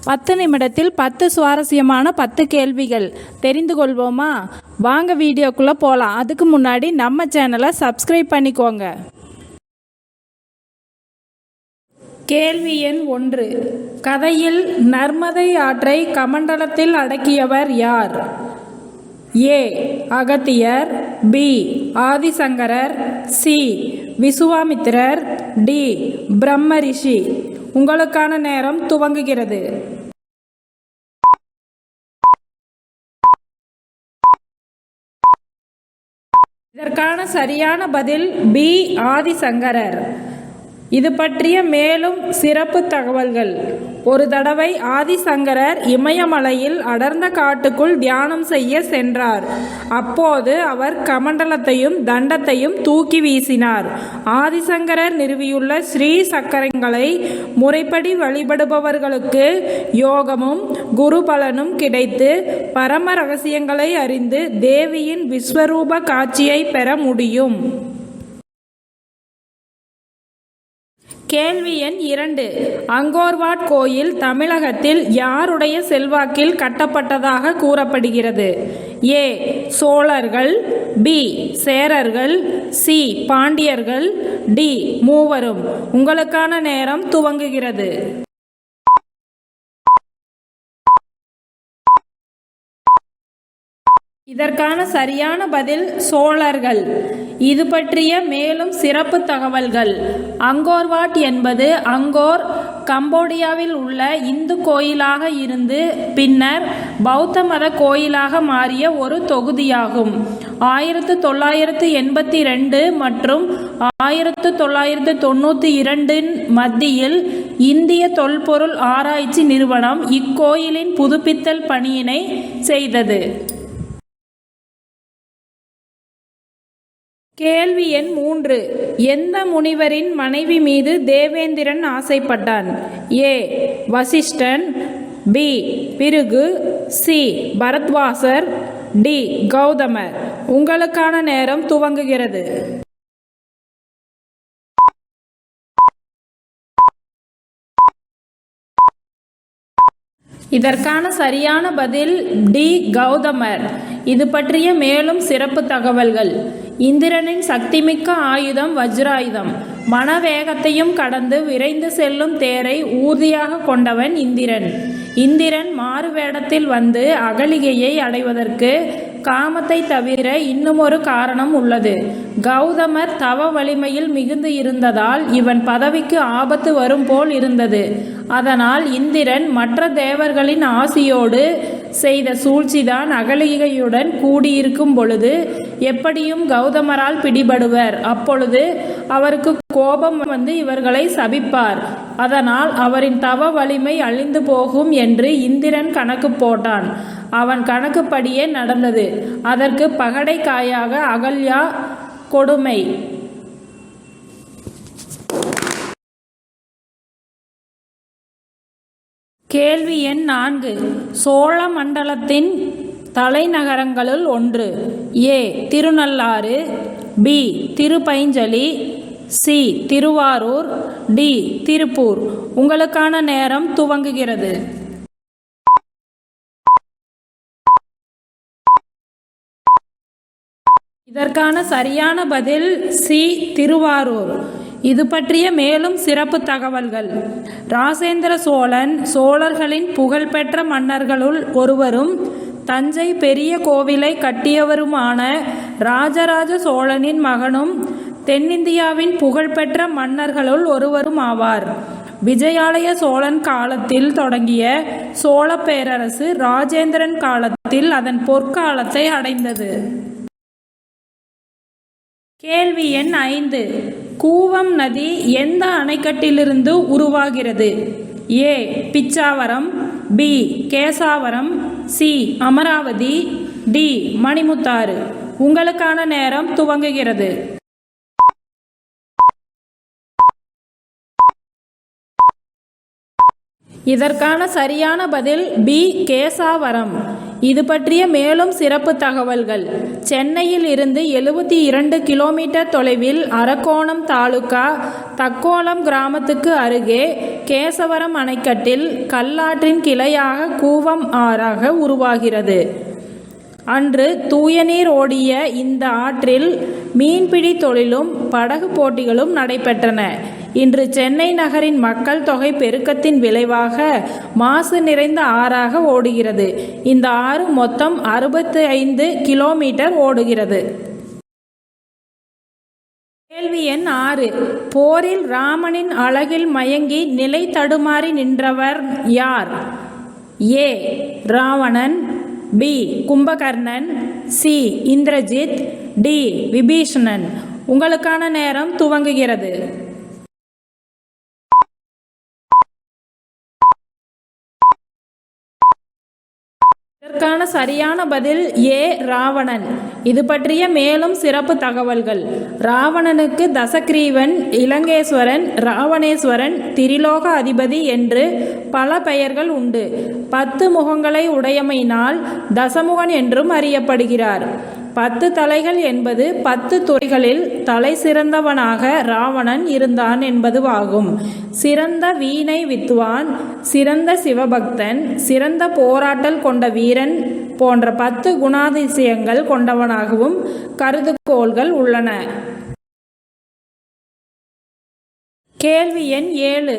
10 நிமிடத்தில் 10 சுவாரஸ்யமான 10 கேள்விகள் தெரிந்து கொள்வோமா? வாங்க வீடியோக்குள்ளே போகலாம். அதுக்கு முன்னாடி நம்ம சேனலை சப்ஸ்கிரைப் பண்ணிக்கோங்க. கேள்வி எண் 1. கதையில் நர்மதை ஆற்றை கமண்டலத்தில் அடக்கியவர் யார்? ஏ. அகத்தியர், பி. ஆதிசங்கரர், சி. விசுவாமித்திரர், டி. பிரம்மரிஷி. உங்களுக்கான நேரம் துவங்குகிறது. இதற்கான சரியான பதில் பி. ஆதிசங்கரர். இது பற்றிய மேலும் சிறப்பு தகவல்கள். ஒரு தடவை ஆதிசங்கரர் இமயமலையில் அடர்ந்த காட்டுக்குள் தியானம் செய்ய சென்றார். அப்போது அவர் கமண்டலத்தையும் தண்டத்தையும் தூக்கி வீசினார். ஆதிசங்கரர் நிறுவியுள்ள ஸ்ரீ சக்கரங்களை முறைப்படி வழிபடுபவர்களுக்கு யோகமும் குரு பலனும் கிடைத்து பரம ரகசியங்களை அறிந்து தேவியின் விஸ்வரூப காட்சியை பெற முடியும். கேள்வி எண் 2. அங்கோர்வாட் கோயில் தமிழகத்தில் யாருடைய செல்வாக்கில் கட்டப்பட்டதாக கூறப்படுகிறது? ஏ. சோழர்கள், பி. சேரர்கள், சி. பாண்டியர்கள், டி. மூவரும். உங்களுக்கான நேரம் துவங்குகிறது. இதற்கான சரியான பதில் சோழர்கள். இது பற்றிய மேலும் சிறப்பு தகவல்கள். அங்கோர்வாட் என்பது அங்கோர் கம்போடியாவில் உள்ள இந்து கோயிலாக இருந்து பின்னர் பௌத்த மத கோயிலாக மாறிய ஒரு தொகுதியாகும். 1982 மற்றும் 1992 மத்தியில் இந்திய தொல்பொருள் ஆராய்ச்சி நிறுவனம் இக்கோயிலின் புதுப்பித்தல் பணியினை செய்தது. கேள்வி எண் 3. எந்த முனிவரின் மனைவி மீது தேவேந்திரன் ஆசைப்பட்டான்? ஏ. வசிஷ்டன், பி. பிருகு, சி. பரத்வாசர், டி. கௌதமர். உங்களுக்கான நேரம் துவங்குகிறது. இதற்கான சரியான பதில் டி. கௌதமர். இது பற்றிய மேலும் சிறப்பு தகவல்கள். இந்திரனின் சக்திமிக்க ஆயுதம் வஜ்ராயுதம். மனவேகத்தையும் கடந்து விரைந்து செல்லும் தேரை ஊர்தியாக கொண்டவன் இந்திரன். இந்திரன் மாறுவேடத்தில் வந்து அகலிகையை அடைவதற்கு காமத்தை தவிர இன்னும் ஒரு காரணம் உள்ளது. கௌதமர் தவ வலிமையில் மிகுந்து இருந்ததால் இவன் பதவிக்கு ஆபத்து வரும் போல் இருந்தது. அதனால் இந்திரன் மற்ற தேவர்களின் ஆசியோடு செய்த சூழ்ச்சிதான் அகலிகையுடன் கூடியிருக்கும் பொழுது எப்படியும் கௌதமரால் பிடிபடுவர். அப்பொழுது அவருக்கு கோபம் வந்து இவர்களை சபிப்பார். அதனால் அவரின் தவ வலிமை அழிந்து போகும் என்று இந்திரன் கணக்கு போட்டான். அவன் கணக்குப்படியே நடந்தது. அதற்கு பகடைக்காயாக அகல்யா கொடுமை. கேள்வி எண் 4. சோழ மண்டலத்தின் தலைநகரங்களுள் ஒன்று. A. Thirunallar, B. Thiruppainjali, C. Thiruvarur, D. Tiruppur. உங்களுக்கான நேரம் துவங்குகிறது. இதற்கான சரியான பதில் சி. திருவாரூர். இது பற்றிய மேலும் சிறப்பு தகவல்கள். ராசேந்திர சோழன் சோழர்களின் புகழ்பெற்ற மன்னர்களுள் ஒருவரும் தஞ்சை பெரிய கோவிலை கட்டியவருமான ராஜராஜ சோழனின் மகனும் தென்னிந்தியாவின் புகழ்பெற்ற மன்னர்களுள் ஒருவரும் ஆவார். விஜயாலய சோழன் காலத்தில் தொடங்கிய சோழ பேரரசு ராஜேந்திரன் காலத்தில் அதன் பொற்காலத்தை அடைந்தது. கேள்வி எண் 5. கூவம் நதி எந்த அணைக்கட்டிலிருந்து உருவாகிறது? A. Pichavaram, B. Kesavaram, C. Amaravathi, D. Manimuthar. உங்களுக்கான நேரம் துவங்குகிறது. இதற்கான சரியான பதில் பி. கேசாவரம். இது பற்றிய மேலும் சிறப்பு தகவல்கள். சென்னையில் இருந்து 72 கிலோமீட்டர் தொலைவில் அரக்கோணம் தாலுகா தக்கோலம் கிராமத்துக்கு அருகே கேசவரம் அணைக்கட்டில் கல்லாற்றின் கிளையாக கூவம் ஆறாக உருவாகிறது. அன்று தூயநீர் ஓடிய இந்த ஆற்றில் மீன்பிடி தொழிலும் படகு போட்டிகளும் நடைபெற்றன. இன்று சென்னை நகரின் மக்கள் தொகை பெருக்கத்தின் விளைவாக மாசு நிறைந்த ஆறாக ஓடுகிறது. இந்த ஆறு மொத்தம் 65 கிலோமீட்டர் ஓடுகிறது. கேள்வி எண் 6. போரில் ராமனின் அழகில் மயங்கி நிலை தடுமாறி நின்றவர் யார்? A. Ravana, B. Kumbhakarna, C. Indrajit, D. Vibhishana. உங்களுக்கான நேரம் துவங்குகிறது. இதற்கான சரியான பதில் ஏ. ராவணன். இது பற்றிய மேலும் சிறப்பு தகவல்கள். ராவணனுக்கு தசகிரீவன், இலங்கேஸ்வரன், ராவணேஸ்வரன், திரிலோக அதிபதி என்று பல பெயர்கள் உண்டு. 10 முகங்களை உடையமையினால் தசமுகன் என்றும் அறியப்படுகிறார். 10 தலைகள் என்பது 10 துறைகளில் தலை சிறந்தவனாக ராவணன் இருந்தான் என்பதுவாகும். சிறந்த வீணை வித்வான், சிறந்த சிவபக்தன், சிறந்த போராட்டல் கொண்ட வீரன் போன்ற 10 குணாதிசயங்கள் கொண்டவனாகவும் கருதுகோள்கள் உள்ளன. கேள்வி எண் 7.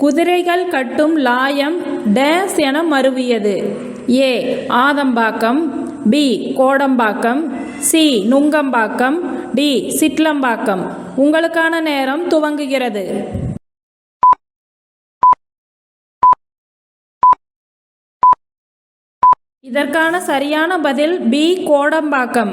குதிரைகள் கட்டும் லாயம் டேஸ் என மருவியது? A. Adambakkam, B. Kodambakkam, C. Nungambakkam, D. Chitlambakkam. உங்களுக்கான நேரம் துவங்குகிறது. இதற்கான சரியான பதில் பி. கோடம்பாக்கம்.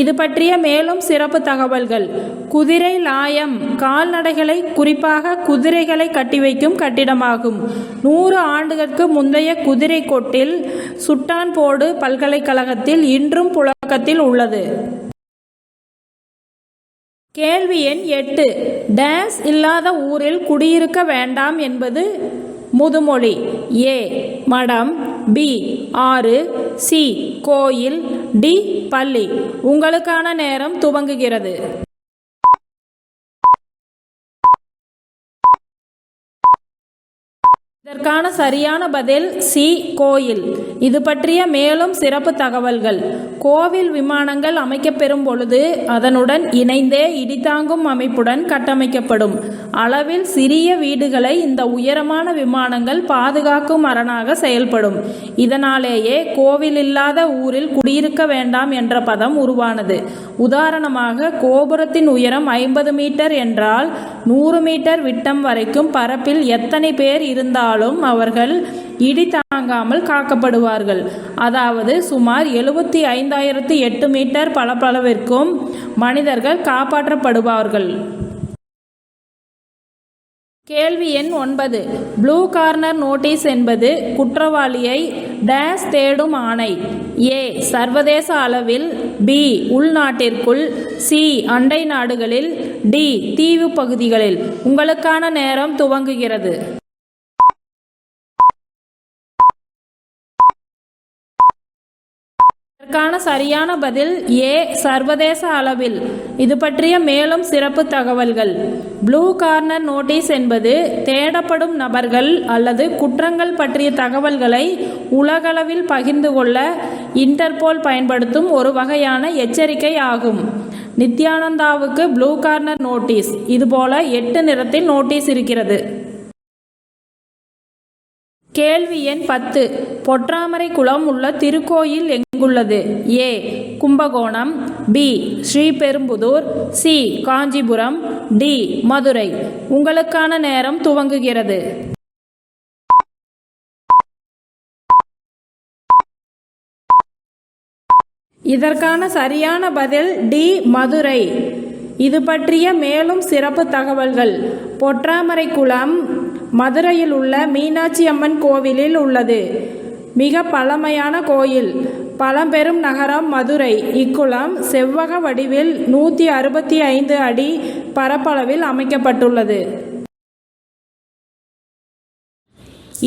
இது பற்றிய மேலும் சிறப்பு தகவல்கள். குதிரை லாயம் கால்நடைகளை, குறிப்பாக குதிரைகளை கட்டி வைக்கும் கட்டிடமாகும். 100 ஆண்டுகளுக்கு முந்தைய குதிரை கொட்டில் சுட்டான்போர்டு பல்கலைக்கழகத்தில் இன்றும் புழக்கத்தில் உள்ளது. கேள்வி எண் 8. டேஸ் இல்லாத ஊரில் குடியிருக்க வேண்டாம் என்பது முதுமொழி? ஏ. மடம், பி. ஆறு, சி. கோயில், டி. பள்ளி. உங்களுக்கான நேரம் துவங்குகிறது. இதற்கான சரியான பதில் சி. கோயில். இது பற்றிய மேலும் சிறப்பு தகவல்கள். கோவில் விமானங்கள் அமைக்கப்பெறும் பொழுது அதனுடன் இணைந்தே இடிதாங்கும் அமைப்புடன் கட்டமைக்கப்படும். அளவில் சிறிய வீடுகளை இந்த உயரமான விமானங்கள் பாதுகாக்கும் அரணாக செயல்படும். இதனாலேயே கோவில் இல்லாத ஊரில் குடியிருக்க வேண்டாம் என்ற பதம் உருவானது. உதாரணமாக, கோபுரத்தின் உயரம் 50 மீட்டர் என்றால் 100 மீட்டர் விட்டம் வரைக்கும் பரப்பில் எத்தனை பேர் இருந்தாலும் அவர்கள் இடி தாங்காமல் காக்கப்படுவார்கள். அதாவது சுமார் 75,008 மீட்டர் பரப்பளவிற்கும் மனிதர்கள் காப்பாற்றப்படுவார்கள். கேள்வி எண் 9. ப்ளூ கார்னர் நோட்டீஸ் என்பது குற்றவாளியை டேஸ் தேடும் ஆணை? ஏ. சர்வதேச அளவில், பி. உள்நாட்டிற்குள், சி. அண்டை நாடுகளில், டி. தீவு பகுதிகளில். உங்களுக்கான நேரம் துவங்குகிறது. இதற்கான சரியான பதில் ஏ. சர்வதேச அளவில். இது பற்றிய மேலும் சிறப்பு தகவல்கள். ப்ளூ கார்னர் நோட்டீஸ் என்பது தேடப்படும் நபர்கள் அல்லது குற்றங்கள் பற்றிய தகவல்களை உலகளவில் பகிர்ந்து கொள்ள இன்டர்போல் பயன்படுத்தும் ஒரு வகையான எச்சரிக்கை ஆகும். நித்யானந்தாவுக்கு ப்ளூ கார்னர் நோட்டீஸ் இதுபோல 8 நிறத்தில் நோட்டீஸ் இருக்கிறது. கேள்வி எண் 10. பொற்றாமரை குளம் உள்ள திருக்கோயில் எங்குள்ளது? A. Kumbakonam, B. Sriperumbudur, C. Kanchipuram, D. Madurai. உங்களுக்கான நேரம் துவங்குகிறது. இதற்கான சரியான பதில் டி. மதுரை. இது பற்றிய மேலும் சிறப்பு தகவல்கள். பொற்றாமரை குளம் மதுரையில் உள்ள மீனாட்சி அம்மன் கோவிலில் உள்ளது. மிக பழமையான கோயில். பழம்பெரும் நகரம் மதுரை. இக்குளம் செவ்வக வடிவில் 165 அடி பரப்பளவில் அமைக்கப்பட்டுள்ளது.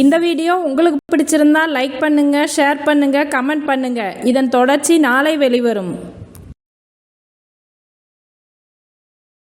இந்த வீடியோ உங்களுக்கு பிடிச்சிருந்தா லைக் பண்ணுங்க, ஷேர் பண்ணுங்க, கமெண்ட் பண்ணுங்க. இதன் தொடர்ச்சி நாளை வெளிவரும்.